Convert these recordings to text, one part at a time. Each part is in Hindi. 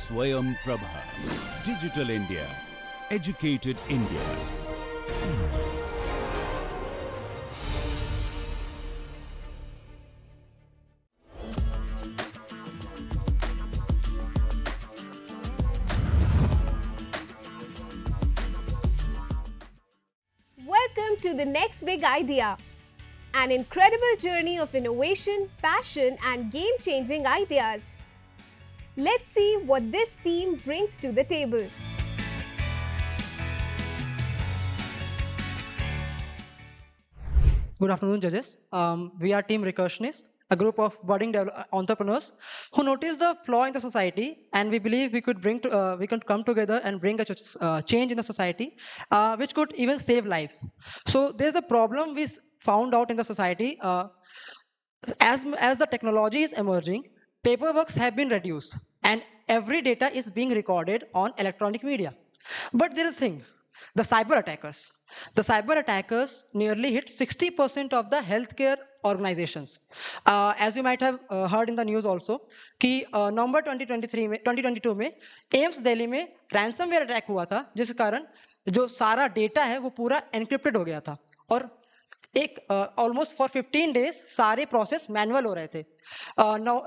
Swayam Prabha. Digital India. Educated India. Welcome to the next big idea. An incredible journey of innovation, passion, and game-changing ideas. Let's see what this team brings to the table. Good afternoon, judges. We are Team Recursionist, a group of budding entrepreneurs who noticed the flaw in the society, and we believe we could come together and bring a change in the society, which could even save lives. So there's a problem we found out in the society. As the technology is emerging, paperworks have been reduced, and every data is being recorded on electronic media. But there is a thing, the cyber attackers. The cyber attackers nearly hit 60% of the healthcare organizations. As you might have heard in the news also, कि नवंबर 2022 में एम्स दिल्ली में ransomware अटैक हुआ था, जिस कारण जो सारा डेटा है वो पूरा एनक्रिप्टेड हो गया था और एक ऑलमोस्ट फॉर 15 डेज सारे प्रोसेस मैनुअल हो रहे थे.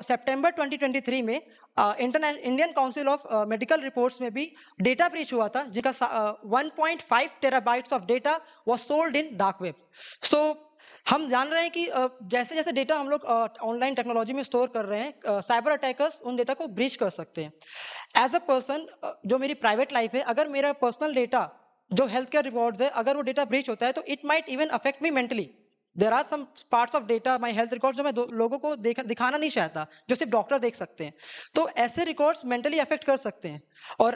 सितंबर 2023 में Indian council of medical reports में भी डेटा ब्रीच हुआ था, जिसका 1.5 terabytes of data was sold in dark web. So हम जान रहे हैं कि जैसे जैसे डेटा हम लोग ऑनलाइन टेक्नोलॉजी में स्टोर कर रहे हैं, साइबर अटैकर्स उन डेटा को ब्रीच कर सकते हैं. एज अ पर्सन, जो मेरी प्राइवेट लाइफ है, अगर मेरा पर्सनल डेटा जो हेल्थ केयर रिकॉर्ड्स है, अगर वो डेटा ब्रीच होता है तो it might even affect me mentally. There are some parts of data, my health records, जो मैं लोगों को दिखाना नहीं चाहता, जो सिर्फ डॉक्टर देख सकते हैं. तो ऐसे रिकॉर्ड्स मेंटली अफेक्ट कर सकते हैं और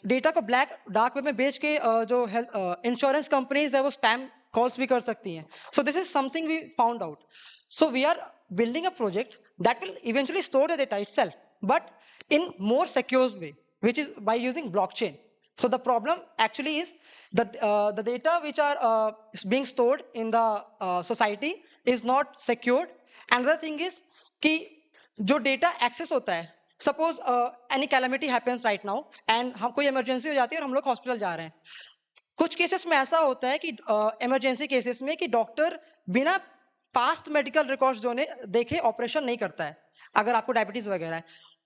डेटा को ब्लैक डार्क वेब में बेच के जो हेल्थ इंश्योरेंस कंपनीज है वो स्पैम कॉल्स भी कर सकती हैं. So this is something we found out. So we are building a project that will eventually store the data itself, but in more secure way, which is by using blockchain. So the problem actually is that the data which are being stored in the society is not secured. Another thing is कि जो data access होता है, suppose any calamity happens right now and हम कोई emergency हो जाती है और हम लोग hospital जा रहे हैं. कुछ केसेस में ऐसा होता है कि emergency cases में कि डॉक्टर बिना पास्ट मेडिकल रिकॉर्ड्स जो ने देखे ऑपरेशन नहीं करता है, अगर आपको डायबिटीज वगैरह है.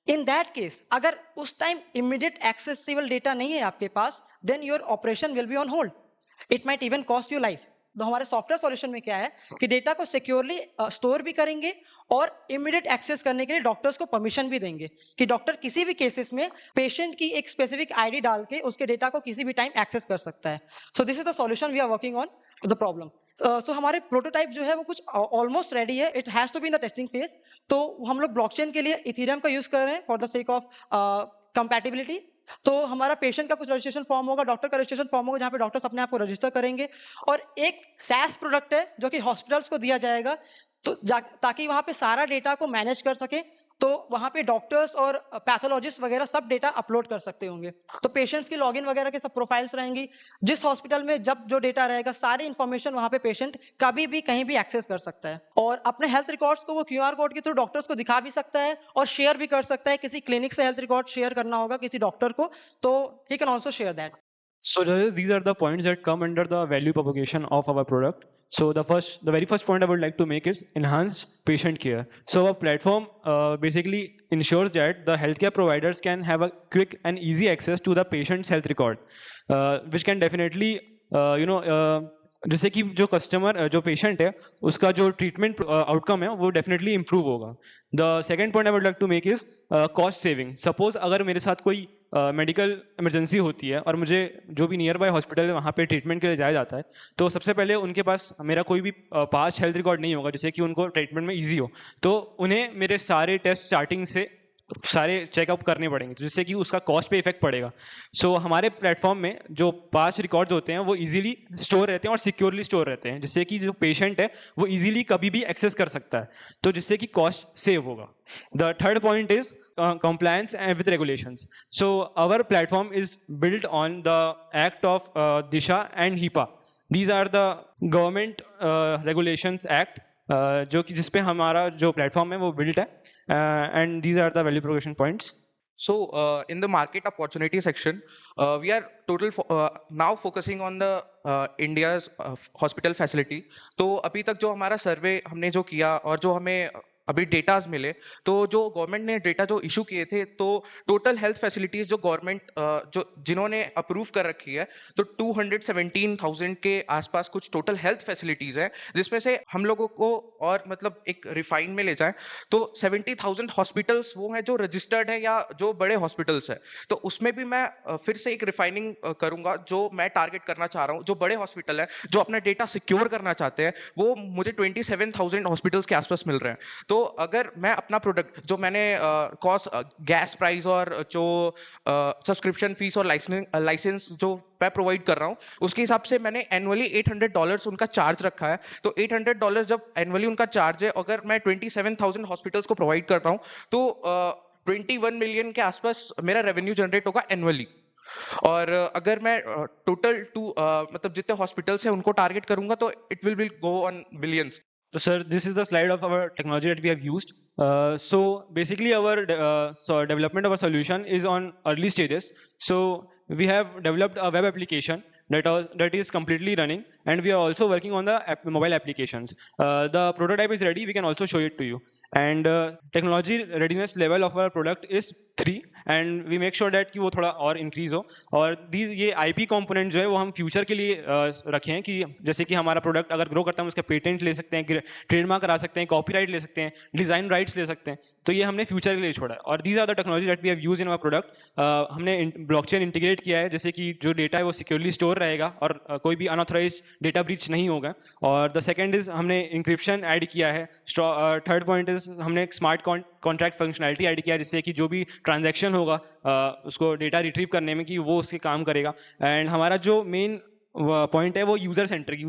इन दैट केस, अगर उस टाइम इमीडिएट एक्सेसिबल डेटा नहीं है आपके पास, then your operation will be on hold. It might even cost you life. तो हमारे सॉफ्टवेयर सॉल्यूशन में क्या है कि डेटा को सिक्योरली स्टोर भी करेंगे और इमीडिएट एक्सेस करने के लिए डॉक्टर्स को परमिशन भी देंगे कि डॉक्टर किसी भी केसेस में पेशेंट की एक स्पेसिफिक आईडी डाल के उसके डेटा को किसी भी टाइम एक्सेस कर सकता है. So this is the solution we are working on the problem. So हमारे प्रोटोटाइप जो है वो कुछ ऑलमोस्ट रेडी है. It has to be in the testing phase. तो हम लोग ब्लॉकचेन के लिए इथेरियम का यूज कर रहे हैं for the sake of compatibility. तो हमारा पेशेंट का कुछ रजिस्ट्रेशन फॉर्म होगा, डॉक्टर का रजिस्ट्रेशन फॉर्म होगा, जहां पे डॉक्टर्स अपने आप को रजिस्टर करेंगे. और एक SaaS प्रोडक्ट है जो कि हॉस्पिटल्स को दिया जाएगा, तो ताकि वहां पे सारा डेटा को मैनेज कर सके. तो वहां पे डॉक्टर्स और पैथोलॉजिस्ट वगैरह सब डेटा अपलोड कर सकते होंगे. तो पेशेंट्स की लॉगिन वगैरह के सब प्रोफाइल्स रहेंगी. जिस हॉस्पिटल में जब जो डेटा रहेगा, सारी इंफॉर्मेशन वहां पे पेशेंट कभी भी कहीं भी एक्सेस कर सकता है और अपने हेल्थ रिकॉर्ड्स को वो QR कोड के थ्रू डॉक्टर्स को दिखा भी सकता है और शेयर भी कर सकता है. किसी क्लिनिक से हेल्थ रिकॉर्ड शेयर करना होगा किसी डॉक्टर को, तो he can also share that. So these are the points that come under the value propagation of our product. So the very first point I would like to make is enhanced patient care. So our platform basically ensures that the healthcare providers can have a quick and easy access to the patient's health record, which can definitely जैसे कि जो कस्टमर जो पेशेंट है उसका जो ट्रीटमेंट आउटकम है वो डेफिनेटली इंप्रूव होगा. The second point I would like to make is cost saving. Suppose अगर मेरे साथ कोई मेडिकल इमरजेंसी होती है और मुझे जो भी नियर बाय हॉस्पिटल है वहाँ पे ट्रीटमेंट के लिए जाया जाता है, तो सबसे पहले उनके पास मेरा कोई भी पास्ट हेल्थ रिकॉर्ड नहीं होगा जिससे कि उनको ट्रीटमेंट में ईजी हो. तो उन्हें मेरे सारे टेस्ट स्टार्टिंग से सारे चेकअप करने पड़ेंगे, तो जिससे कि उसका कॉस्ट पे इफेक्ट पड़ेगा. सो हमारे प्लेटफॉर्म में जो पास्ट रिकॉर्ड्स होते हैं वो इजीली स्टोर रहते हैं और सिक्योरली स्टोर रहते हैं, जिससे कि जो पेशेंट है वो इजीली कभी भी एक्सेस कर सकता है, तो जिससे कि कॉस्ट सेव होगा. The third point is compliance and with regulations. So our platform is built on the act of Disha and HIPAA. These are the government regulations act जो कि जिस पे हमारा जो प्लेटफॉर्म है वो बिल्ट है. And these are the value propagation points. So, in the market opportunity section, we are now focusing on the India's hospital facility. तो अभी तक जो हमारा सर्वे हमने जो किया और जो हमें अभी डेटाज मिले, तो जो गवर्नमेंट ने डेटा जो इशू किए थे, तो टोटल हेल्थ फैसिलिटीज जो गवर्नमेंट जो जिन्होंने अप्रूव कर रखी है, तो 217,000 के आसपास कुछ टोटल हेल्थ फैसिलिटीज है, जिसमें से हम लोगों को और मतलब एक रिफाइन में ले जाए तो 70,000 हॉस्पिटल्स वो हैं जो रजिस्टर्ड है या जो बड़े हॉस्पिटल्स है। तो उसमें भी मैं फिर से एक रिफाइनिंग करूंगा, जो मैं टारगेट करना चाह रहा हूँ, जो बड़े हॉस्पिटल है जो अपना डेटा सिक्योर करना चाहते हैं, वो मुझे 27,000 हॉस्पिटल्स के आसपास मिल रहे हैं। तो अगर मैं अपना प्रोडक्ट जो मैंने कॉस्ट गैस प्राइस और जो सब्सक्रिप्शन फीस और लाइसेंस जो मैं प्रोवाइड कर रहा हूँ, उसके हिसाब से मैंने एनुअली $800 उनका चार्ज रखा है। तो $800 जब एनुअली उनका चार्ज है, अगर मैं 27,000 हॉस्पिटल्स को प्रोवाइड कर रहा हूँ, तो 21 मिलियन के आसपास मेरा रेवेन्यू जनरेट होगा एनुअली। और अगर मैं टोटल मतलब जितने हॉस्पिटल्स हैं उनको टारगेट करूंगा, तो it will go on billions. So, sir, this is the slide of our technology that we have used. So, basically, our development of our solution is on early stages. So, we have developed a web application that is completely running, and we are also working on the mobile applications. The prototype is ready. We can also show it to you. And technology readiness level of our product is 3, and we make sure that कि वो थोड़ा और increase हो। और ये IP component जो है वो हम फ्यूचर के लिए रखे हैं, कि जैसे कि हमारा प्रोडक्ट अगर ग्रो करता है हम उसका पेटेंट ले सकते हैं, ट्रेडमार्क करा सकते हैं, कॉपीराइट ले सकते हैं, डिजाइन राइट्स ले सकते हैं। तो ये हमने फ्यूचर के लिए छोड़ा है। और these are the technology that we have used in our product. हमने ब्लॉकचेन इंटीग्रेट किया है, जैसे कि जो डेटा है वो सिक्योरली स्टोर रहेगा और कोई भी अनऑथराइज डेटा ब्रीच नहीं होगा। और द सेकंड इज हमने इंक्रिप्शन ऐड किया है। थर्ड पॉइंट इज हमने एक स्मार्ट कॉन्ट्रैक्ट फंक्शनैलिटी ऐड किया है, जिससे कि जो भी ट्रांजैक्शन होगा उसको डेटा रिट्रीव करने में कि वो उसके काम करेगा। एंड हमारा जो मेन पॉइंट है वो यूजर सेंट्रिक।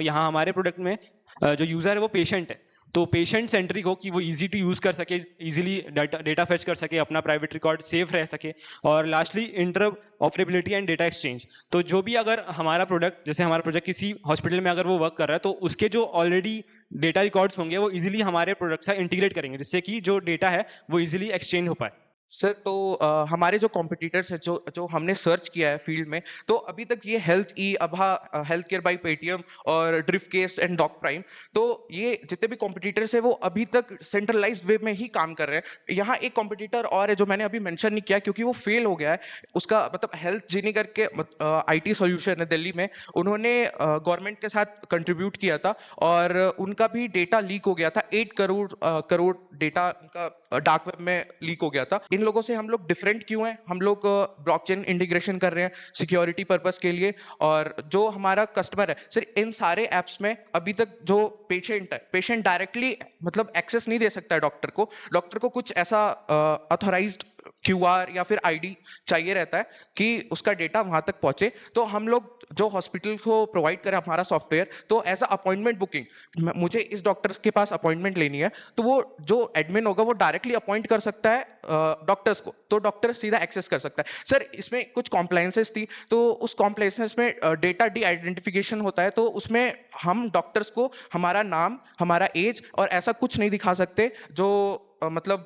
यहाँ हमारे प्रोडक्ट में जो यूजर है वो पेशेंट है, तो पेशेंट सेंट्रिक हो कि वो इजी टू यूज कर सके, इजीली डेटा फेच कर सके, अपना प्राइवेट रिकॉर्ड सेफ रह सके। और lastly inter operability and data exchange. तो जो भी अगर हमारा प्रोडक्ट, जैसे हमारा प्रोजेक्ट किसी हॉस्पिटल में अगर वो वर्क कर रहा है, तो उसके जो ऑलरेडी डेटा रिकॉर्ड्स होंगे वो इजीली हमारे प्रोडक्ट से इंटीग्रेट करेंगे, जिससे कि जो डेटा है वो इजीली एक्सचेंज हो पाए। सर, तो हमारे जो कॉम्पिटिटर्स हैं जो हमने सर्च किया है फील्ड में, तो अभी तक ये हेल्थ ई, अभा, हेल्थ केयर बाई पेटीएम और drift case and doc prime, तो ये जितने भी कॉम्पिटिटर्स हैं वो अभी तक सेंट्रलाइज्ड वे में ही काम कर रहे हैं। यहाँ एक कॉम्पिटिटर और है जो मैंने अभी मेंशन नहीं किया क्योंकि वो फेल हो गया है। उसका मतलब हेल्थ जीनी करके IT सॉल्यूशन है दिल्ली में, उन्होंने गवर्नमेंट के साथ कंट्रीब्यूट किया था और उनका भी डेटा लीक हो गया था। 8 करोड़ डेटा उनका डार्क वेब में लीक हो गया था। इन लोगों से हम लोग डिफरेंट क्यों हैं? हम लोग ब्लॉकचेन इंटीग्रेशन कर रहे हैं सिक्योरिटी पर्पस के लिए। और जो हमारा कस्टमर है सर, इन सारे एप्स में अभी तक जो पेशेंट है, पेशेंट डायरेक्टली मतलब एक्सेस नहीं दे सकता है डॉक्टर को कुछ ऐसा ऑथराइज्ड QR या फिर ID चाहिए रहता है कि उसका डेटा वहां तक पहुंचे। तो हम लोग जो हॉस्पिटल को प्रोवाइड करें हमारा सॉफ्टवेयर, तो एज अ अपॉइंटमेंट बुकिंग, मुझे इस डॉक्टर के पास अपॉइंटमेंट लेनी है, तो वो जो एडमिन होगा वो डायरेक्टली अपॉइंट कर सकता है डॉक्टर्स को, तो डॉक्टर सीधा एक्सेस कर सकता है। सर, इसमें कुछ कॉम्प्लायंसेस थी, तो उस कॉम्प्लायंसेस में डेटा डी आइडेंटिफिकेशन होता है, तो उसमें हम डॉक्टर्स को हमारा नाम, हमारा एज और ऐसा कुछ नहीं दिखा सकते जो मतलब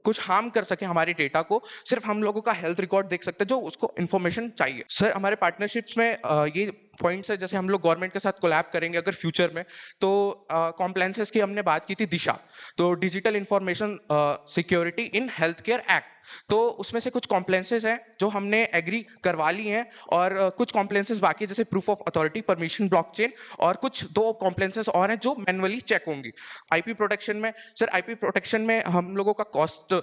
कुछ हार्म कर सके हमारे डेटा को। सिर्फ हम लोगों का हेल्थ रिकॉर्ड देख सकते हैं जो उसको इन्फॉर्मेशन चाहिए। सर, हमारे पार्टनरशिप्स में ये पॉइंट्स है, जैसे हम लोग गवर्नमेंट के साथ कोलैब करेंगे अगर फ्यूचर में, तो कॉम्प्लायंसेस की हमने बात की थी दिशा, तो digital information security in health care act, तो उसमें से कुछ कॉम्प्लायंसेस हैं जो हमने एग्री करवा ली हैं और कुछ कॉम्प्लायंसेस बाकी है, जैसे proof of authority, permission, blockchain, और कुछ 2 कॉम्प्लायंसेस और हैं जो मैनुअली चेक होंगी। IP प्रोटेक्शन में सर, IP प्रोटेक्शन में हम लोगों का कॉस्ट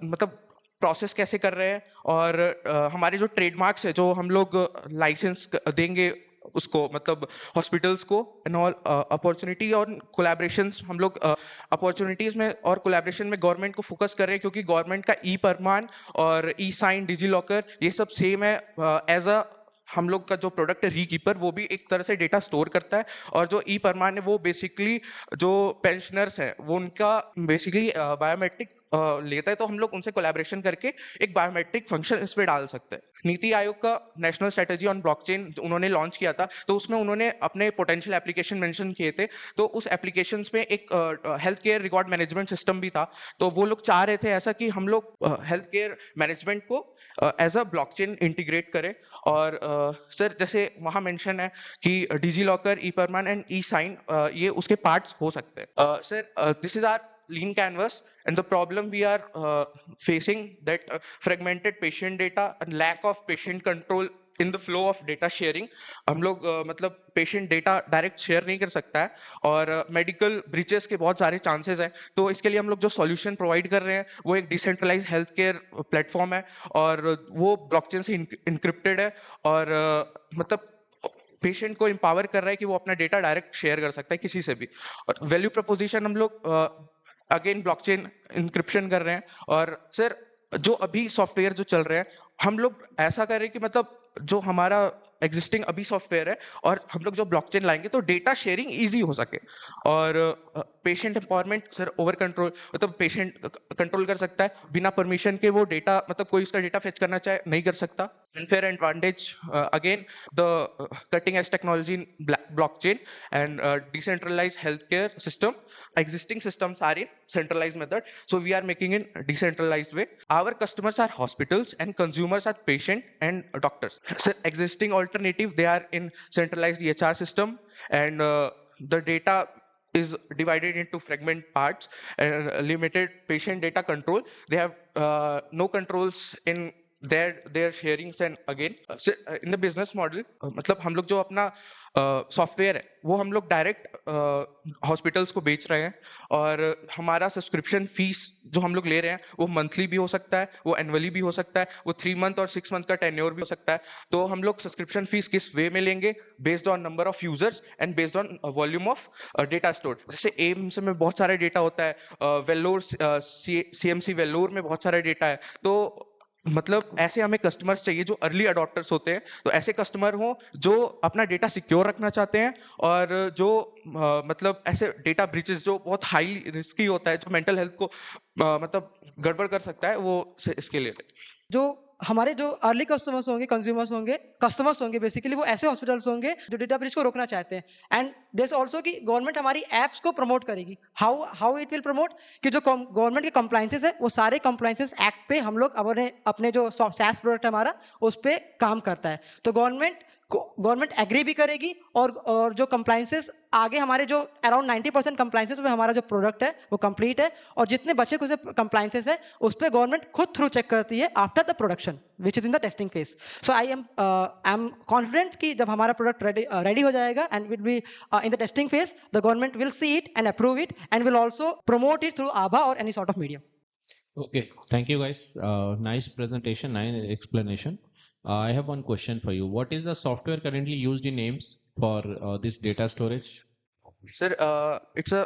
मतलब प्रोसेस कैसे कर रहे हैं, और हमारे जो ट्रेडमार्क्स है जो हम लोग लाइसेंस देंगे उसको, मतलब हॉस्पिटल्स को, एंड ऑल अपॉर्चुनिटी और कोलैबोरेशंस, हम लोग अपॉर्चुनिटीज में और कोलैबोरेशन में गवर्नमेंट को फोकस कर रहे हैं, क्योंकि गवर्नमेंट का ई-परमान और ई-साइन, डिजी-लॉकर, ये सब सेम है। एज अ हम लोग का जो प्रोडक्ट है रीकीपर, वो भी एक तरह से डेटा स्टोर करता है, और जो ई-परमान है वो बेसिकली जो पेंशनर्स हैं वो उनका बेसिकली बायोमेट्रिक लेता है तो हम लोग उनसे कोलैबोरेशन करके एक बायोमेट्रिक फंक्शन इस पे डाल सकते हैं। नीति आयोग का नेशनल स्ट्रेटजी ऑन ब्लॉकचेन उन्होंने लॉन्च किया था, तो उसमें उन्होंने अपने पोटेंशियल एप्लीकेशन मेंशन किए थे। तो उस एप्लीकेशंस में एक health care record management system भी था। तो वो लोग चाह रहे थे ऐसा कि हम लोग हेल्थ केयर मैनेजमेंट को एज अ ब्लॉकचेन इंटीग्रेट करें। और सर जैसे वहाँ मेंशन है कि DigiLocker, e Pramaan and e sign ये उसके पार्ट्स हो सकते हैं। Sir this is our lean canvas, and the problem we are facing that fragmented patient data and lack of patient control in the flow of data sharing। हम लोग मतलब पेशेंट डेटा डायरेक्ट शेयर नहीं कर सकता है और मेडिकल ब्रीचेस के बहुत सारे चांसेस हैं। तो इसके लिए हम लोग जो सॉल्यूशन प्रोवाइड कर रहे हैं वो एक डिसेंट्रलाइज हेल्थ केयर प्लेटफॉर्म है और वो ब्लॉकचेन से इंक्रिप्टेड है और मतलब पेशेंट को एम्पावर कर रहा है कि वो अपना डेटा डायरेक्ट शेयर कर सकता है किसी से भी। और वैल्यू प्रपोजिशन हम लोग अगेन ब्लॉकचेन इंक्रिप्शन कर रहे हैं। और सर जो अभी सॉफ्टवेयर जो चल रहे हैं हम लोग ऐसा कर रहे हैं कि मतलब जो हमारा एग्जिस्टिंग अभी सॉफ्टवेयर है और हम लोग जो ब्लॉकचेन लाएंगे तो डेटा शेयरिंग इजी हो सके और patient empowerment sir over control, मतलब पेशेंट कंट्रोल कर सकता है बिना परमिशन के, वो डेटा मतलब कोई उसका डेटा फेच करना चाहे नहीं कर सकता। unfair advantage again the cutting edge technology in blockchain and decentralized healthcare system. Existing systems are in centralized method, so we are making in decentralized way. Our customers are hospitals and consumers are patient and doctors. So existing alternative they are in centralized EHR system and the data is divided into fragment parts and limited patient data control. They have no controls in their sharings and again in the business model मतलब हम लोग जो अपना सॉफ्टवेयर है वो हम लोग डायरेक्ट हॉस्पिटल्स को बेच रहे हैं और हमारा सब्सक्रिप्शन फीस जो हम लोग ले रहे हैं वो मंथली भी हो सकता है, वो एनुअली भी हो सकता है, वो 3 मंथ और 6 मंथ का टेन्योर भी हो सकता है। तो हम लोग सब्सक्रिप्शन फीस किस वे में लेंगे based on number of users and based on volume of data store. जैसे एम्स में बहुत सारा डेटा होता है, वेल्लोर CMC वेल्लोर में बहुत सारा डेटा है। तो मतलब ऐसे हमें कस्टमर्स चाहिए जो अर्ली अडॉप्टर्स होते हैं, तो ऐसे कस्टमर हो जो अपना डेटा सिक्योर रखना चाहते हैं और जो मतलब ऐसे डेटा ब्रीचेस जो बहुत हाई रिस्की होता है, जो मेंटल हेल्थ को मतलब गड़बड़ कर सकता है, वो इसके लिए जो हमारे जो अर्ली कस्टमर्स होंगे, कंज्यूमर्स होंगे, कस्टमर्स होंगे बेसिकली वो ऐसे हॉस्पिटल्स होंगे जो डेटा ब्रीच को रोकना चाहते हैं। एंड देयर ऑल्सो कि गवर्नमेंट हमारी एप्स को प्रमोट करेगी। हाउ इट विल प्रमोट कि जो गवर्नमेंट के कंप्लाइंसेस है वो सारे कंप्लाइंसेस एक्ट पे हम लोग अपने जो SaaS प्रोडक्ट है हमारा उस पर काम करता है। तो गवर्नमेंट एग्री भी करेगी और जो कंप्लाइंसेस आगे हमारे जो अराउंड 90% कंप्लाइंसेस में हमारा जो प्रोडक्ट है वो कंप्लीट है और जितने बचे कुछ कंप्लाइंसेस है उस पर गवर्नमेंट खुद थ्रू चेक करती है after the production which is in the testing phase. So I am confident कि जब हमारा प्रोडक्ट रेडी हो जाएगा and will be in the testing phase the government will see it and approve it and will also promote it through आभा और any sort of medium. Okay, thank you guys. Nice presentation, nice explanation. I have one question for you. What is the software currently used in AIMS for this data storage? Sir it's a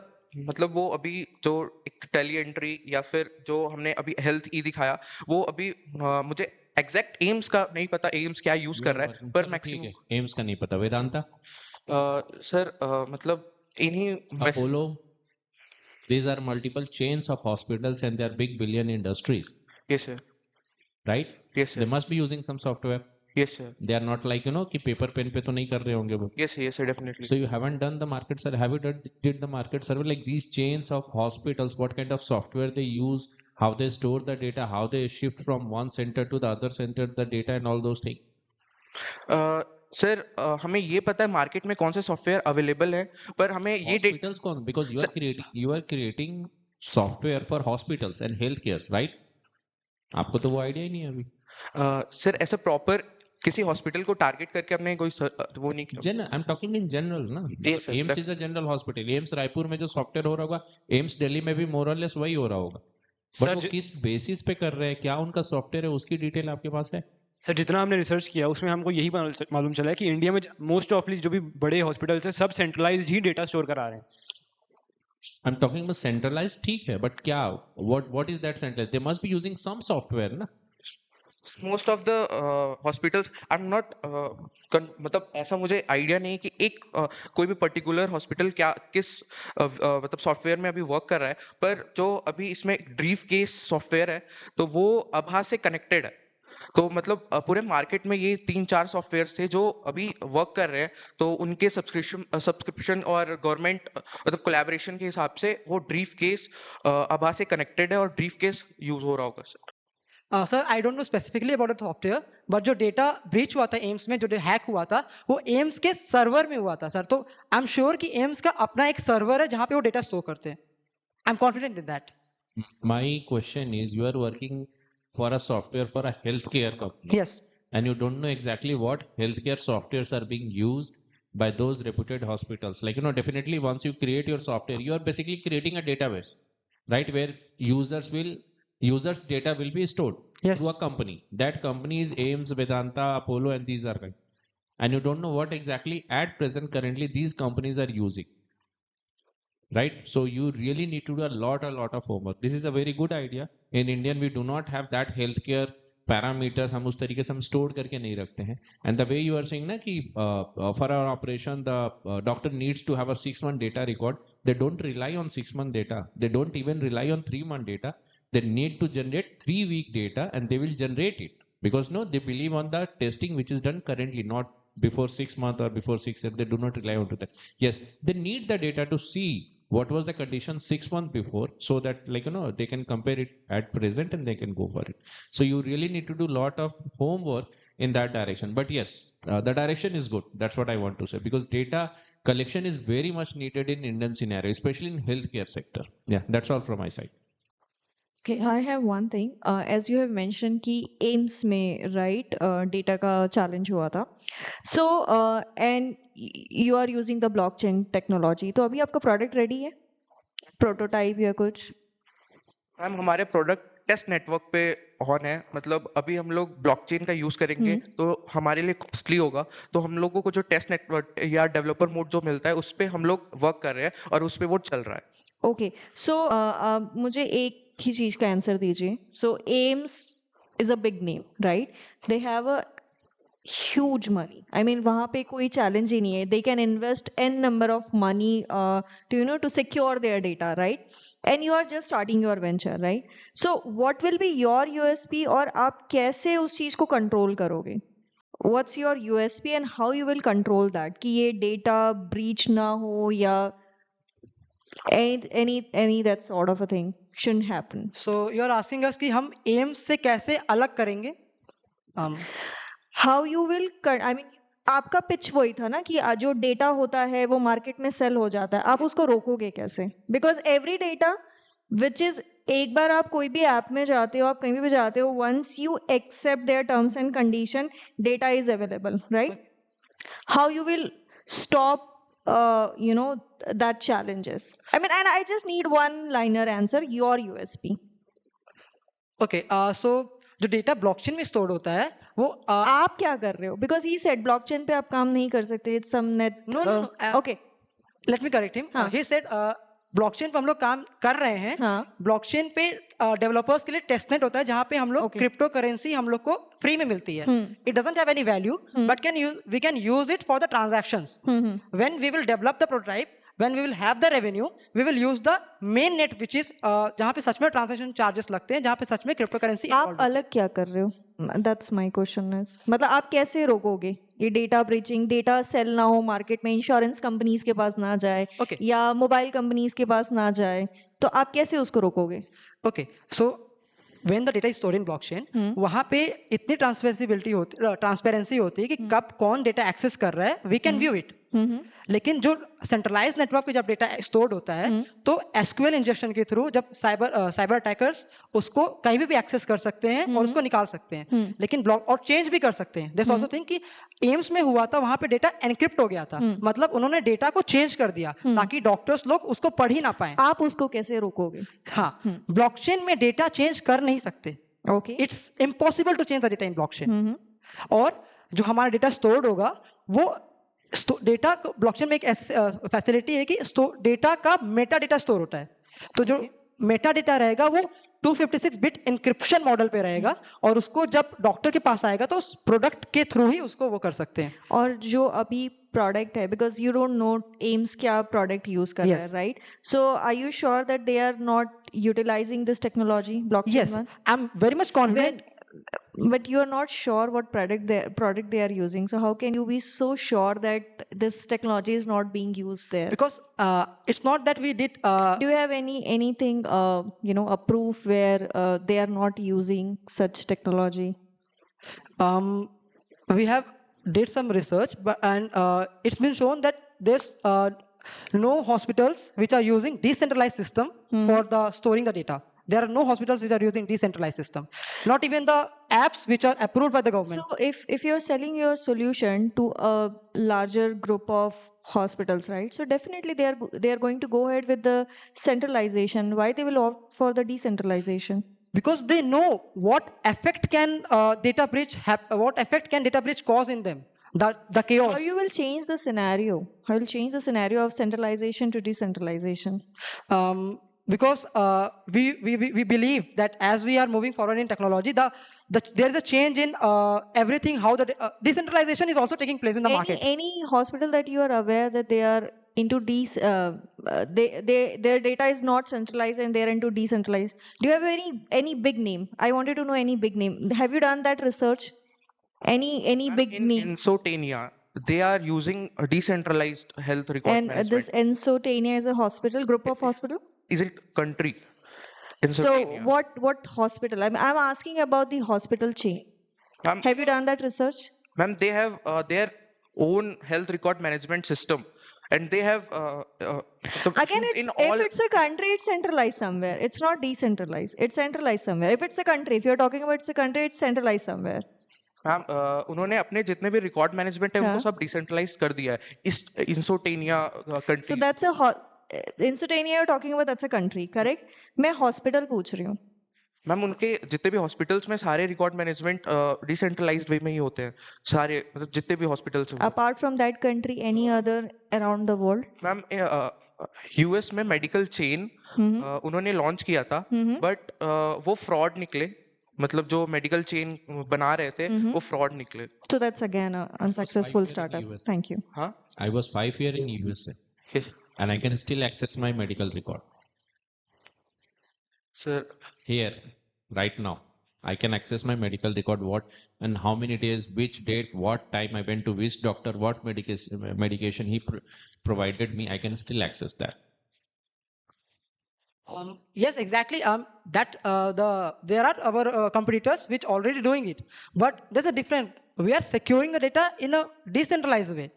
मतलब वो अभी जो एक टेली एंट्री या फिर जो हमने अभी हेल्थ ई दिखाया वो अभी मुझे एग्जैक्ट एम्स का नहीं पता एम्स क्या यूज कर रहा है पर मैक्सिमम AIMS का नहीं पता। वेदांता? सर मतलब इन्हीं Apollo? These are multiple chains of hospitals and they are big billion industries, yes sir right? Yes They sir must be using some software. Yes sir They are not like, कि paper pen पे तो नहीं कर रहे होंगे वो। Yes sir definitely. So you haven't done the market survey. Have you did the market survey like these chains of hospitals? What kind of software they use? How they store the data? How they shift from one center to the other center the data and all those things? Sir हमें ये पता है मार्केट में कौन से सॉफ्टवेयर अवेलेबल है पर हमें ये Hospitals कौन? Because you are creating software for hospitals and healthcare, right? आपको तो वो आइडिया ही नहीं है अभी। सर ऐसा प्रॉपर किसी हॉस्पिटल को टारगेट करके हमने कोई वो नहीं किया। General I am talking in general ना। Yes, sir. AIIMS is a general hospital. AIIMS Raipur में जो सॉफ्टवेयर हो रहा होगा एम्स दिल्ली में भी मोर और लेस वही हो रहा होगा। Sir, बट वो किस बेसिस पे कर रहे हैं, क्या उनका सॉफ्टवेयर है, उसकी डिटेल आपके पास है? सर जितना हमने रिसर्च किया उसमें हमको यही मालूम चला है कि इंडिया में मोस्ट ऑफली जो भी बड़े हॉस्पिटल्स हैं सब सेंट्रलाइज्ड ही डेटा स्टोर करा रहे हैं। I am talking about centralised, ठीक है, बट क्या what is that centralised? They must be using some software ना। Most of the hospitals I am not मतलब ऐसा मुझे आइडिया नहीं है कि एक कोई भी पर्टिकुलर हॉस्पिटल क्या किस मतलब सॉफ्टवेयर में अभी वर्क कर रहा है, पर जो अभी इसमें ब्रीफ केस सॉफ्टवेयर है तो वो आभा से कनेक्टेड है। तो मतलब पूरे मार्केट में ये 3-4 सॉफ्टवेयर्स थे जो अभी वर्क कर रहे हैं, तो उनके सब्सक्रिप्शन और गवर्नमेंट मतलब कोलैबोरेशन के हिसाब से वो ब्रीफ केस आभा से कनेक्टेड है और ब्रीफ केस यूज हो रहा होगा sir. Sir I don't know specifically about the software, but जो डेटा ब्रीच हुआ था एम्स में, जो हैक हुआ था, वो एम्स के सर्वर में हुआ था सर। तो आई एम श्योर कि एम्स का अपना एक सर्वर है जहाँ पे वो डेटा स्टोर करते हैं। I am confident in that. My question is, you are working for a software for a healthcare company, yes and you don't know exactly what healthcare softwares are being used by those reputed hospitals. Like, definitely once you create your software, you are basically creating a database, right? Where users data will be stored Yes. to a company. That company is AIMS, Vedanta, Apollo, and these are guys. And you don't know what exactly at present currently these companies are using. Right? So you really need to do a lot of homework. This is a very good idea. In Indian, we do not have that healthcare parameters. हम उस तरीके से हम stored करके नहीं रखते हैं. And the way you are saying ना कि for our operation the doctor needs to have a 6-month data record. They don't rely on 6-month data. They don't even rely on 3-month data. They need to generate 3-week data, and they will generate it because they believe on the testing which is done currently, not before 6 months or before 6 years. They do not rely on to that. Yes, they need the data to see what was the condition 6 months before, so that they can compare it at present and they can go for it. So you really need to do a lot of homework in that direction. But yes, the direction is good. That's what I want to say, because data collection is very much needed in Indian scenario, especially in healthcare sector. Yeah, that's all from my side. Okay, I have one thing. As you have mentioned कि AIMS में right data का challenge हुआ था. So and you are using the blockchain technology. तो अभी आपका product ready है? Prototype या कुछ? मैम हमारे प्रोडक्ट टेस्ट नेटवर्क पे ऑन है, मतलब अभी हम लोग ब्लॉकचेन का यूज करेंगे तो हमारे लिए कॉस्टली होगा, तो हम लोगों को जो टेस्ट नेटवर्क या डेवलपर मोड जो मिलता है उस पे हम लोग वर्क कर रहे हैं और उस पे वो चल रहा है। Okay, so मुझे एक ही चीज का आंसर दीजिए. So AIMS is a big name, right? They have a huge money. I mean, वहाँ पे कोई challenge ही नहीं है. They can invest n number of money to secure their data, right? And you are just starting your venture, right? So what will be your USP और आप कैसे उस चीज को control करोगे? What's your USP and how you will control that कि ये data breach ना हो या any that sort of a thing shouldn't happen. So you are asking us कि हम एम्स से कैसे अलग करेंगे? How you will I mean आपका पिच वही था ना कि जो डेटा होता है वो मार्केट में सेल हो जाता है, आप उसको रोकोगे कैसे? Because every data which is एक बार आप कोई भी ऐप में जाते हो, आप कहीं भी जाते हो, once you accept their terms and condition, data is available, right? How you will stop that challenges? I mean, and I just need one liner answer, your USP. Okay, so जो डेटा ब्लॉकचेन में स्टोर होता है वो आप क्या कर रहे हो? Because he said blockchain पे आप काम नहीं कर सकते. It's some net. No. Okay. Let me correct him. हाँ. He said ब्लॉकचेन पे हम लोग काम कर रहे हैं. हाँ. ब्लॉकचेन पे डेवलपर्स के लिए टेस्टनेट होता है जहाँ पे हम लोग क्रिप्टो करेंसी हम लोग को फ्री में मिलती है. It doesn't have any value, but we can use it for the transactions. When we will develop the prototype, when we will have the revenue, we will use the main net, which is जहाँ पे सच में ट्रांजैक्शन चार्जेस लगते हैं, जहाँ पे सच में क्रिप्टो करेंसी. आप अलग क्या कर रहे हो? That's my question is, मतलब आप कैसे रोकोगे ये डेटा ब्रीचिंग? डेटा सेल ना हो मार्केट में, इंश्योरेंस कंपनीज के पास ना जाए, Okay. या मोबाइल कंपनीज के पास ना जाए, तो आप कैसे उसको रोकोगे? Okay, so when the data is stored in blockchain, वहाँ पे इतनी ट्रांसपेरेंसी होती है कि कब कौन डेटा एक्सेस कर रहा है, we can view it. लेकिन जो सेंट्रलाइज नेटवर्क पे जब डेटा स्टोर्ड होता है तो एसक्यूएल इंजेक्शन के थ्रू जब साइबर अटैकर्स उसको कहीं भी एक्सेस कर सकते हैं और उसको निकाल सकते हैं, लेकिन ब्लॉक और चेंज भी कर सकते हैं. दिस आल्सो थिंक कि एम्स में हुआ था, वहां पे डेटा एनक्रिप्ट हो गया था, मतलब उन्होंने डेटा को चेंज कर दिया ताकि डॉक्टर्स लोग उसको पढ़ ही ना पाए. आप उसको कैसे रोकोगे? हाँ, ब्लॉकचेन में डेटा चेंज कर नहीं सकते. Okay, it's impossible to change the data in blockchain. और जो हमारा डेटा स्टोर्ड होगा वो डेटा ब्लॉकचेन में एक फैसिलिटी है कि डेटा का मेटा डेटा स्टोर होता है. तो जो मेटा डेटा रहेगा वो 256 बिट इंक्रिप्शन मॉडल पे रहेगा और उसको जब डॉक्टर के पास आएगा तो उस प्रोडक्ट के थ्रू ही उसको वो कर सकते हैं. और जो अभी प्रोडक्ट है, because you don't know AIIMS क्या प्रोडक्ट यूज कर रहा है, Yes. Right? So are you sure that they are not utilizing this technology, blockchain Yes, one? I'm very much confident. But you are not sure what product they are using. So how can you be so sure that this technology is not being used there? Because it's not that we did. Do you have anything a proof where they are not using such technology? We have did some research, and it's been shown that there's no hospitals which are using decentralized system for the storing the data. There are no hospitals which are using decentralized system. Not even the apps which are approved by the government. So if you're selling your solution to a larger group of hospitals, right? So definitely they are going to go ahead with the centralization. Why they will opt for the decentralization? Because they know what effect can data breach what effect can data breach cause in them, the chaos. How you will change the scenario? How will change the scenario of centralization to decentralization? Because we believe that as we are moving forward in technology, there is a change in everything. How the decentralization is also taking place in the market. Any hospital that you are aware that they are into their data is not centralized and they are into decentralized. Do you have any big name? I wanted to know any big name. Have you done that research? Any big in name? Insotania, they are using a decentralized health record And management. this Ensotania is a hospital, group of hospital? Is it country? So Insotania. what hospital? I'm asking about the hospital chain. Ma'am, Have you done that research? ma'am, they have their own health record management system, and they have Again, in if all. it's a country, it's centralized somewhere. It's not decentralized. It's centralized somewhere. If it's a country, if you're talking about it's a country, it's centralized somewhere. Ma'am उन्होंने अपने जितने भी रिकॉर्ड मैनेजमेंट है उनको हाँ. सब डिसेंट्रलाइज कर दिया है इस इंसोटेनिया So country. that's Insotania you're talking about, that's a country, correct? मैं hospital पूछ रही हूँ. मैम उनके जितने भी हॉस्पिटल्स में सारे रिकॉर्ड मैनेजमेंट डिसेंट्रलाइज्ड वे में ही होते हैं सारे, मतलब जितने भी हॉस्पिटल्स हैं. Apart from that country, any other around the world? Ma'am US में मेडिकल चेन उन्होंने लॉन्च किया था, बट वो फ्रॉड निकले. मतलब जो मेडिकल चेन बना रहे थे वो फ्रॉड निकले. So that's again an unsuccessful years in startup. US. Thank you. हाँ I was 5 years in USA and I can still access my medical record sir. here right now. I can access my medical record, what and how many days, which date, what time I went to which doctor, what medication he provided me. I can still access that. Yes, exactly. That there are our competitors which already doing it, but there's a difference. We are securing the data in a decentralized way.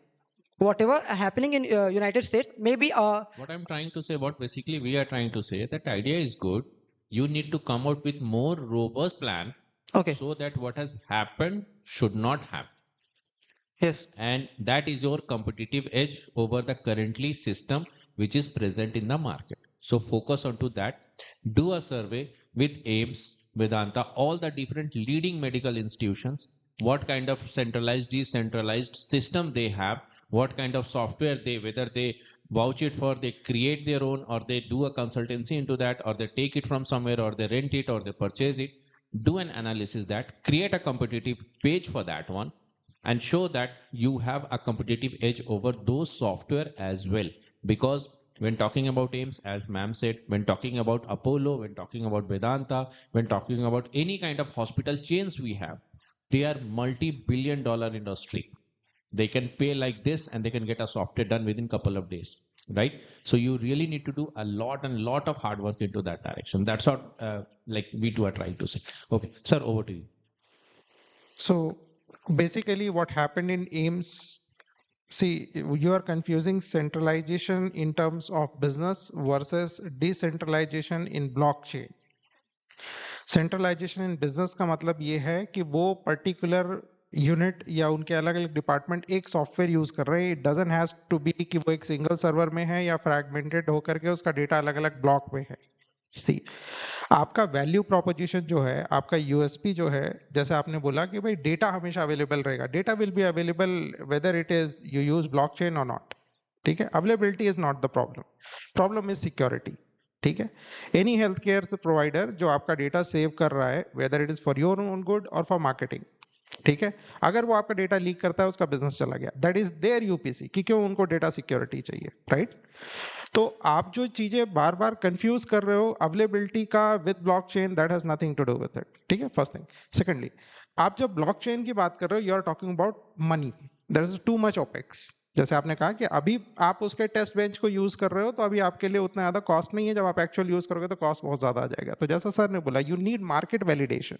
Whatever happening in United States, maybe What I'm trying to say, what basically we are trying to say, that idea is good. You need to come out with more robust plan okay. so that what has happened should not happen. Yes. And that is your competitive edge over the currently system which is present in the market. So focus onto that. Do a survey with AIMS, Vedanta, all the different leading medical institutions, what kind of centralized, decentralized system they have, what kind of software whether they vouch it for, they create their own, or they do a consultancy into that, or they take it from somewhere, or they rent it, or they purchase it. Do an analysis that, create a competitive page for that one, and show that you have a competitive edge over those software as well. Because when talking about AIMS, as ma'am said, when talking about Apollo, when talking about Vedanta, when talking about any kind of hospital chains we have, they are multi-billion-dollar industry. They can pay like this and they can get a software done within couple of days, right? So you really need to do a lot of hard work into that direction. That's what like we two are trying to say. Okay, sir, over to you. So basically what happened in AIMS, see, you are confusing centralization in terms of business versus decentralization in blockchain. Centralization in business का मतलब ये है कि वो पर्टिकुलर यूनिट या उनके अलग अलग डिपार्टमेंट एक सॉफ्टवेयर यूज कर रहे हैं. It doesn't has to be कि वो एक सिंगल सर्वर में है या फ्रैगमेंटेड होकर के उसका डेटा अलग अलग ब्लॉक में है. सी, आपका वैल्यू प्रोपोजिशन जो है, आपका यूएसपी जो है, जैसे आपने बोला कि भाई डेटा हमेशा अवेलेबल रहेगा. Data will be available whether it is you use blockchain और नॉट. ठीक है, availability is not the problem. Problem is security. ठीक है, एनी हेल्थ केयर प्रोवाइडर जो आपका डेटा सेव कर रहा है, whether it is for your own good और फॉर मार्केटिंग, ठीक है, अगर वो आपका डेटा लीक करता है, उसका बिजनेस चला गया, दैट इज देयर यूपीसी, कि क्यों उनको डेटा सिक्योरिटी चाहिए, राइट? तो आप जो चीजें बार बार कंफ्यूज कर रहे हो अवेलेबिलिटी का with blockchain, that has nothing to do with it, ठीक है, फर्स्ट थिंग। सेकेंडली, आप जब ब्लॉकचेन की बात कर रहे हो, you are talking about money, there is too much opex. जैसे आपने कहा कि अभी आप उसके टेस्ट बेंच को यूज कर रहे हो, तो अभी आपके लिए उतना ज्यादा कॉस्ट नहीं है, जब आप एक्चुअल यूज करोगे तो कॉस्ट बहुत ज्यादा आ जाएगा। तो जैसा सर ने बोला, you need market validation.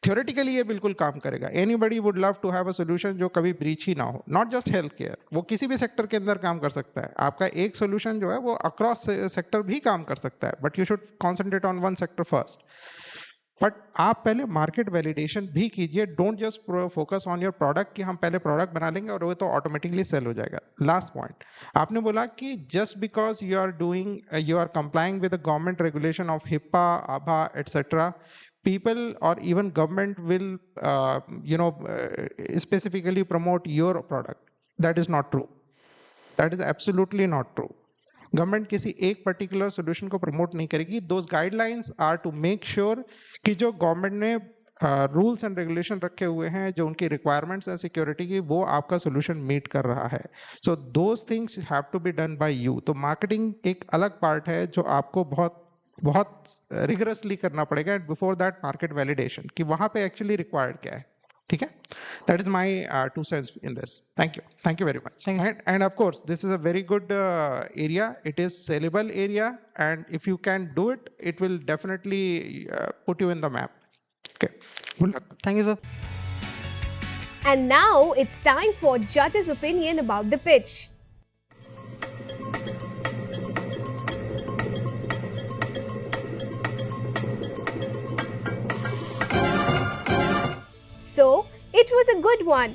Theoretically ये बिल्कुल काम करेगा, anybody would love to have a solution जो कभी ब्रीच ही ना हो, नॉट जस्ट हेल्थ केयर, वो किसी भी सेक्टर के अंदर काम कर सकता है। आपका एक सोल्यूशन जो है वो अक्रॉस सेक्टर भी काम कर सकता है, but you should concentrate on one sector first. But आप पहले मार्केट वैलिडेशन भी कीजिए, don't just focus on your product कि हम पहले प्रोडक्ट बना लेंगे और वो तो ऑटोमेटिकली सेल हो जाएगा। लास्ट पॉइंट, आपने बोला कि just because you are complying with the government regulation of HIPAA, आभा etcetera, people or even government will specifically promote your product. That is not true. That is absolutely not true. Government किसी एक पर्टिकुलर सोल्यूशन को प्रमोट नहीं करेगी। Those guidelines are to make sure कि जो गवर्नमेंट ने रूल्स एंड रेगुलेशन रखे हुए हैं, जो उनकी रिक्वायरमेंट्स हैं सिक्योरिटी की, वो आपका सोल्यूशन मीट कर रहा है। So those things have to be done by you. तो मार्केटिंग एक अलग पार्ट है जो आपको बहुत रिगरसली करना पड़ेगा, and before that market validation कि वहां पे एक्चुअली रिक्वायर्ड क्या है, ठीक है? That is my 2 cents in this. Thank you very much. And of course this is a very good area. It is sellable area, and if you can do it, it will definitely put you in the map. Okay, good luck. Thank you, sir. And now it's time for judges' opinion about the pitch. So, it was a good one.